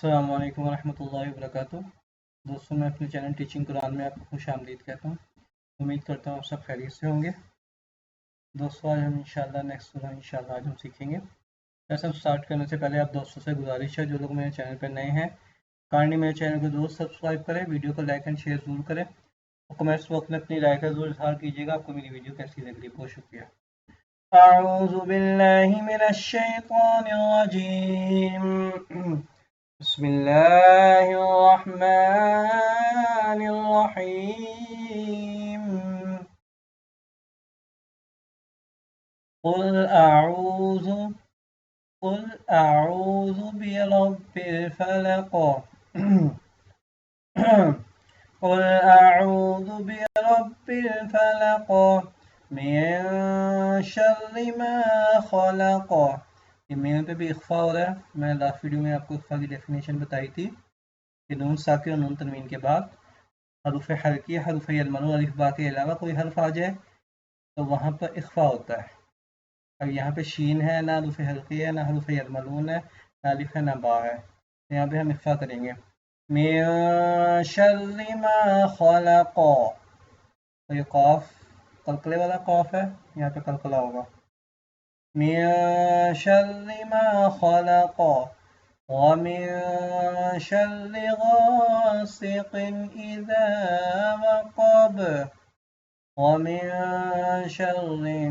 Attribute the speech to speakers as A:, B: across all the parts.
A: अस्सलाम वालेकुम रहमतुल्लाहि व बरकातुहू। दोस्तों, मैं अपने चैनल टीचिंग कुरान में आपको खुशामदीद कहता हूँ। उम्मीद करता हूँ आप सब खैरियत से होंगे। दोस्तों, आज हम इंशाल्लाह नेक्स्ट सूरा इंशाल्लाह आज हम सीखेंगे। वैसे हम स्टार्ट करने से पहले आप दोस्तों से गुजारिश है, जो लोग मेरे चैनल पर नए हैं, काइंडली मेरे चैनल को जरूर सब्सक्राइब करें, वीडियो को लाइक एंड शेयर ज़रूर करें और कमेंट्स बॉक्स में अपनी राय का जरूर इज़हार कीजिएगा आपको मेरी वीडियो कैसी लग रही है। बहुत शुक्रिया। अऊज़ु बिल्लाहि मिनश शैतानिर रजीम। बिस्मिल्लाहिर्रहमानिर्रहीम। क़ुल अऊज़ु बिरब्बिल फ़लक़। क़ुल अऊज़ु बिरब्बिल फ़लक़ मिन शर्रि मा ख़लक़। ये मेरे पे भी इख्फा हो रहा है। मैं लास्ट वीडियो में आपको इख्फा की डेफिनेशन बताई थी कि नून साकिन और नून तनवीन के बाद हरूफ हल्की हरूफ यलमनून अलिफ बा के अलावा कोई हर्फ आ जाए तो वहाँ पर इख्फा होता है। अब यहाँ पे शीन है, ना हरूफ हल्की है, ना हरूफ यलमनून है, ना अलिफ है, ना बा है, तो यहाँ पे हम इख्फा करेंगे। मिन शर्रि मा खलक़, तो ये कॉफ कलकले वाला कॉफ है, यहाँ पे कलकला होगा। मिन शर्रि मा खलक़ व मिन शर्रि गासिक़िन इज़ा वक़ब व मिन शर्रि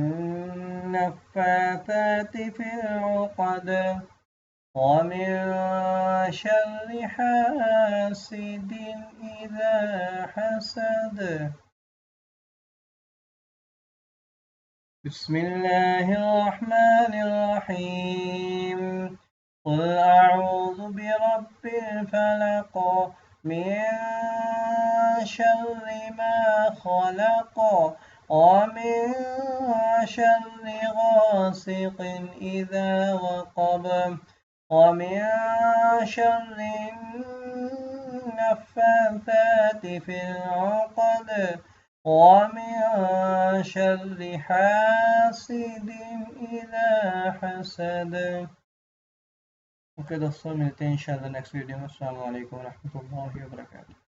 A: नफ़्फ़ाथाति फ़िल उक़द व मिन शर्रि हासिदिन इज़ा हसद। बिस्मिल्लाहिर्रहमानिर्रहीम। क़ुल अऊज़ु बिरब्बिल फ़लक़ मिन शर्रि मा ख़लक़ व मिन शर्रि गासिक़िन इज़ा वक़ब व मिन शर्रि नफ़्फ़ाथाति फ़िल उक़द व मिन शर्रि हासिदिन इज़ा हसद। ओके दोस्तों, मिलते हैं इंशाल्लाह नेक्स्ट वीडियो में। अस्सलाम वालेकुम रहमतुल्लाहि व बरकातुहू।